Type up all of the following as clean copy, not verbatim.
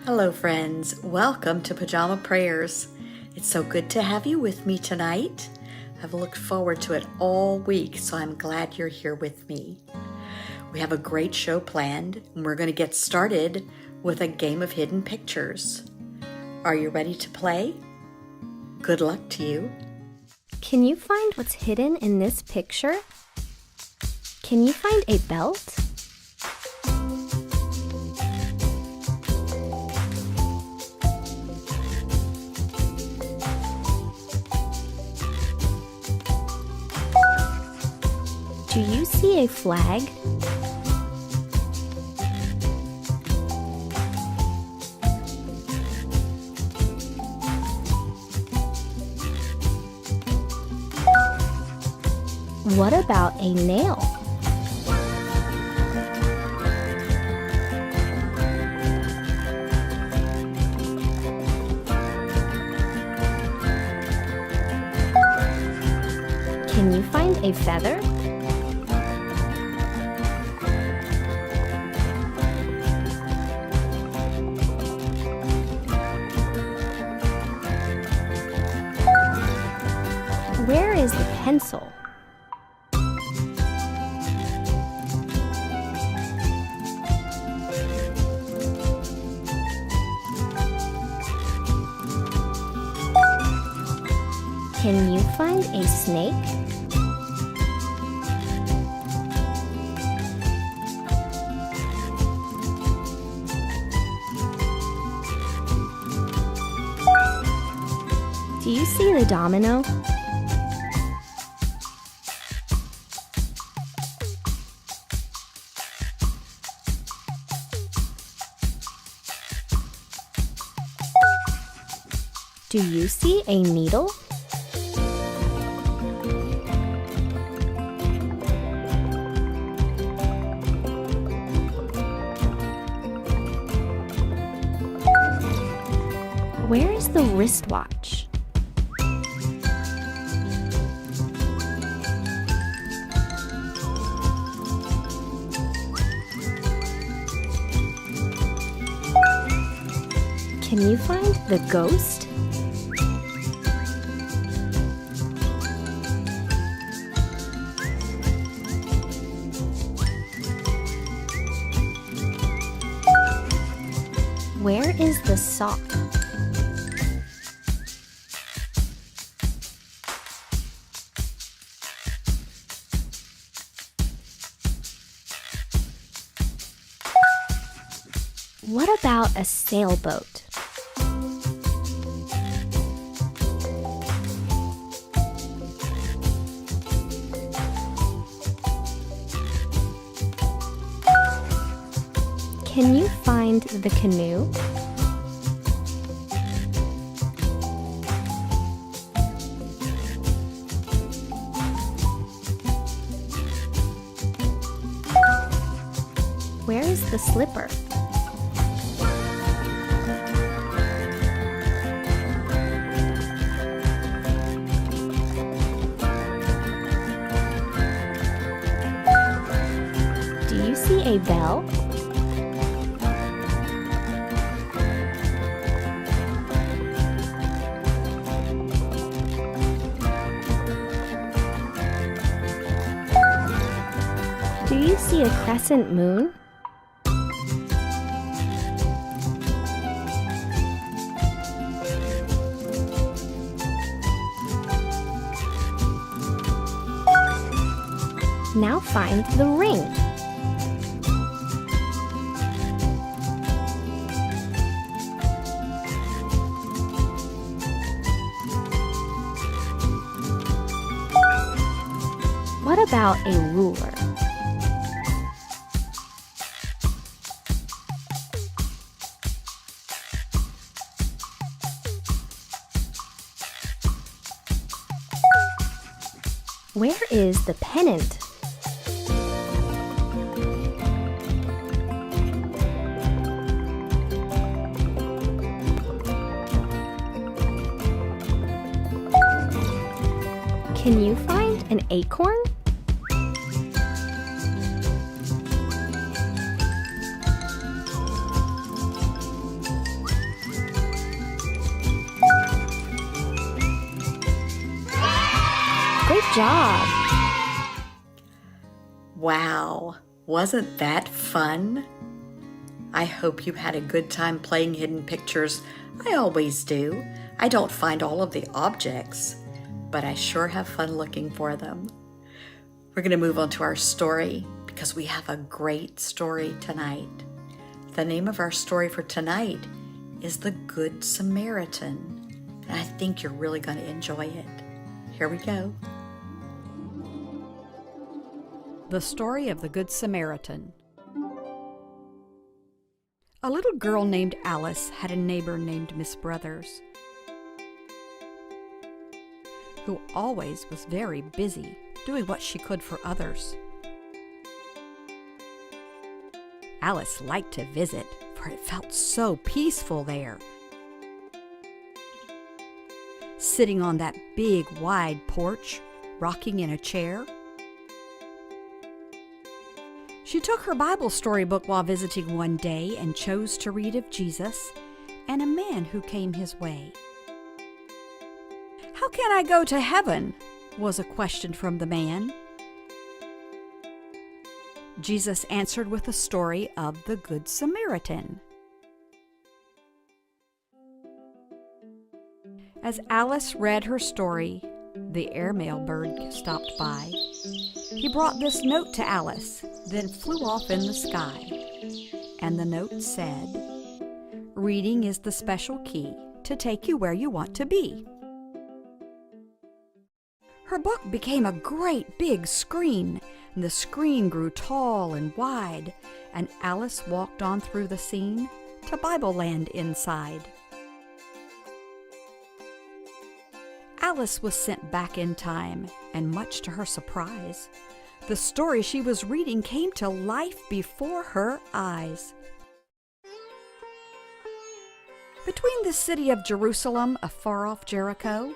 Hello friends, welcome to Pajama Prayers. It's so good to have you with me tonight. I've looked forward to it all week, so I'm glad you're here with me. We have a great show planned, and we're going to get started with a game of hidden pictures. Are you ready to play? Good luck to you. Can you find what's hidden in this picture? Can you find a belt? Do you see a flag? What about a nail? Can you find a feather? Where is the pencil? Can you find a snake? Do you see the domino? Do you see a needle? Where is the wristwatch? Can you find the ghost? Where is the sock? What about a sailboat? Can you find the canoe? Where is the slipper? Do you see a bell? Do you see a crescent moon? Now find the ring. What about a ruler? Where is the pennant? Can you find an acorn? job! Wow, wasn't that fun? I hope you had a good time playing hidden pictures. I always do. I don't find all of the objects, but I sure have fun looking for them. We're going to move on to our story because we have a great story tonight. The name of our story for tonight is The Good Samaritan, and I think you're really going to enjoy it. Here we go. The story of the Good Samaritan. A little girl named Alice had a neighbor named Miss Brothers, who always was very busy doing what she could for others. Alice liked to visit, for it felt so peaceful there. Sitting on that big, wide porch, rocking in a chair. She took her Bible storybook while visiting one day and chose to read of Jesus and a man who came his way. "How can I go to heaven?" was a question from the man. Jesus answered with a story of the Good Samaritan. As Alice read her story, the airmail bird stopped by. He brought this note to Alice, then flew off in the sky. And the note said, "Reading is the special key to take you where you want to be." Her book became a great big screen, and the screen grew tall and wide, and Alice walked on through the scene to Bible land inside. Alice was sent back in time, and much to her surprise, the story she was reading came to life before her eyes. Between the city of Jerusalem, afar off Jericho,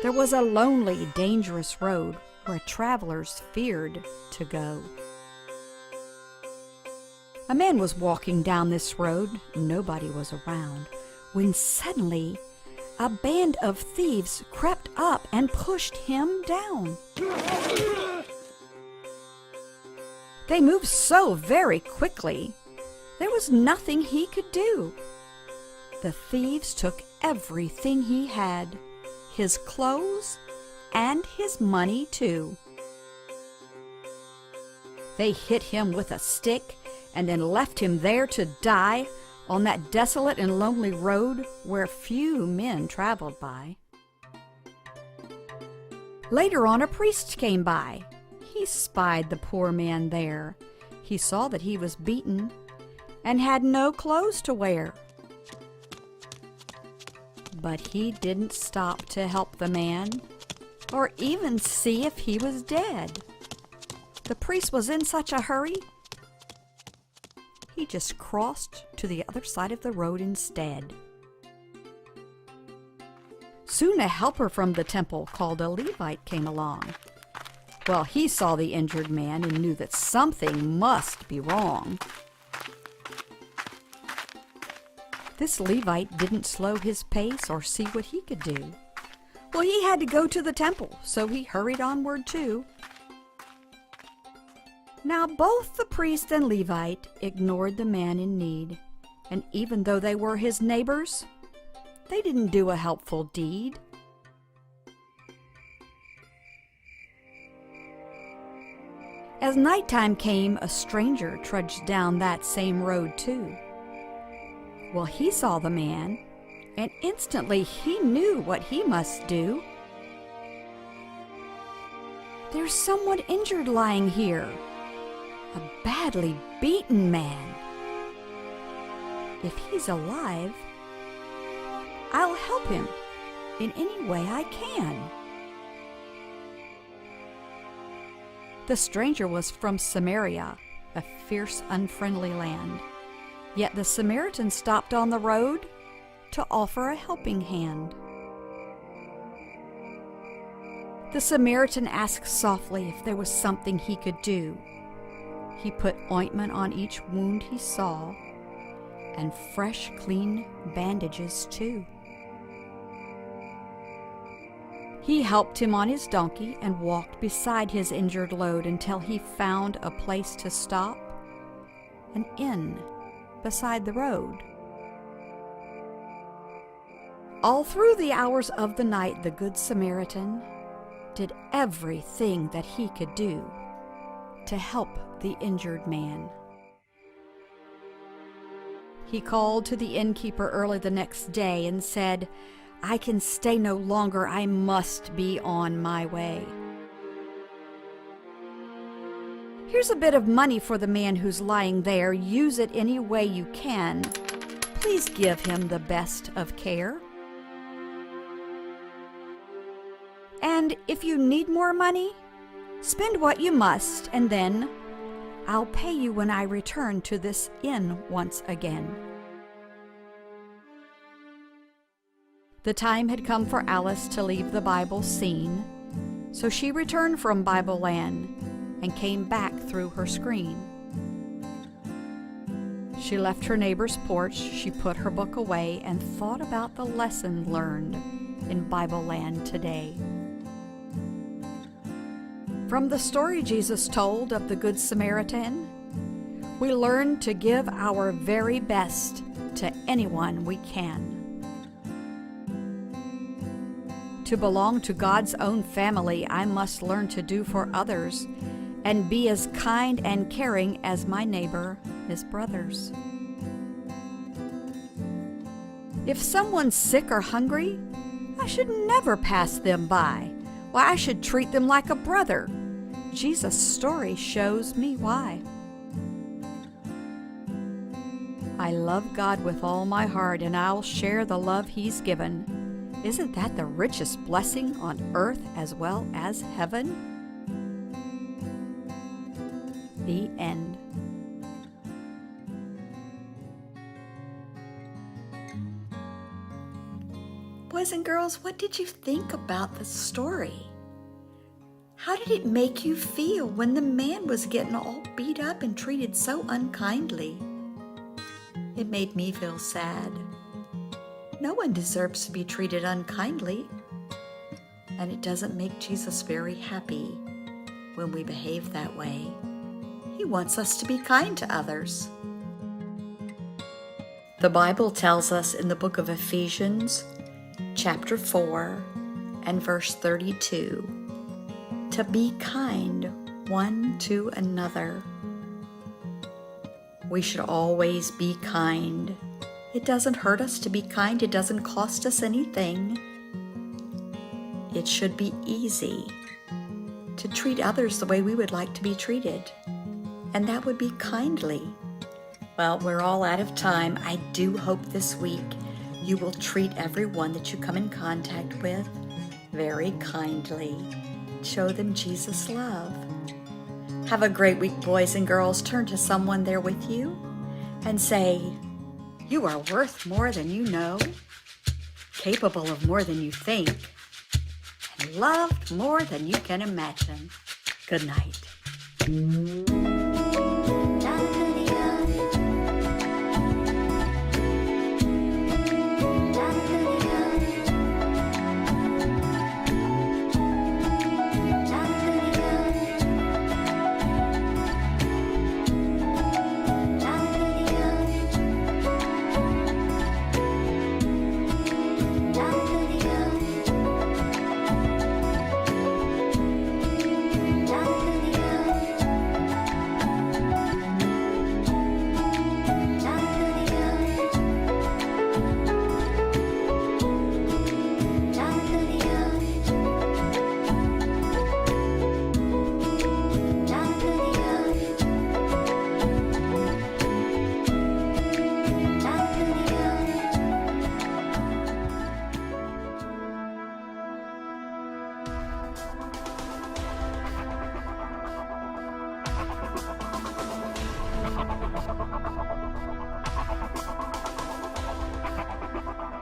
there was a lonely, dangerous road where travelers feared to go. A man was walking down this road, nobody was around, when suddenly a band of thieves crept up and pushed him down. They moved so very quickly, there was nothing he could do. The thieves took everything he had, his clothes and his money too. They hit him with a stick and then left him there to die on that desolate and lonely road where few men traveled by. Later on, a priest came by. He spied the poor man there. He saw that he was beaten and had no clothes to wear. But he didn't stop to help the man or even see if he was dead. The priest was in such a hurry, he just crossed to the other side of the road instead. Soon a helper from the temple called a Levite came along. Well, he saw the injured man and knew that something must be wrong. This Levite didn't slow his pace or see what he could do. Well, he had to go to the temple, so he hurried onward too. Now both the priest and Levite ignored the man in need, and even though they were his neighbors, they didn't do a helpful deed. As nighttime came, a stranger trudged down that same road too. Well, he saw the man, and instantly he knew what he must do. "There's someone injured lying here, a badly beaten man. If he's alive, I'll help him in any way I can." The stranger was from Samaria, a fierce, unfriendly land. Yet the Samaritan stopped on the road to offer a helping hand. The Samaritan asked softly if there was something he could do. He put ointment on each wound he saw, and fresh, clean bandages too. He helped him on his donkey and walked beside his injured load until he found a place to stop, an inn beside the road. All through the hours of the night, the Good Samaritan did everything that he could do to help the injured man. He called to the innkeeper early the next day and said, "I can stay no longer. I must be on my way. Here's a bit of money for the man who's lying there. Use it any way you can. Please give him the best of care. And if you need more money, spend what you must, and then I'll pay you when I return to this inn once again." The time had come for Alice to leave the Bible scene, so she returned from Bible Land and came back through her screen. She left her neighbor's porch, she put her book away, and thought about the lesson learned in Bible Land today. From the story Jesus told of the Good Samaritan, we learn to give our very best to anyone we can. To belong to God's own family, I must learn to do for others and be as kind and caring as my neighbor, his brothers. If someone's sick or hungry, I should never pass them by. Why, I should treat them like a brother. Jesus' story shows me why. I love God with all my heart, and I'll share the love He's given. Isn't that the richest blessing on earth as well as heaven? The end. Boys and girls, what did you think about the story? How did it make you feel when the man was getting all beat up and treated so unkindly? It made me feel sad. No one deserves to be treated unkindly, and it doesn't make Jesus very happy when we behave that way. He wants us to be kind to others. The Bible tells us in the book of Ephesians, chapter 4 and verse 32, to be kind one to another. We should always be kind. It doesn't hurt us to be kind. It doesn't cost us anything. It should be easy to treat others the way we would like to be treated, and that would be kindly. Well, we're all out of time. I do hope this week you will treat everyone that you come in contact with very kindly. Show them Jesus' love. Have a great week, boys and girls. Turn to someone there with you and say, "You are worth more than you know, capable of more than you think, and loved more than you can imagine." Good night.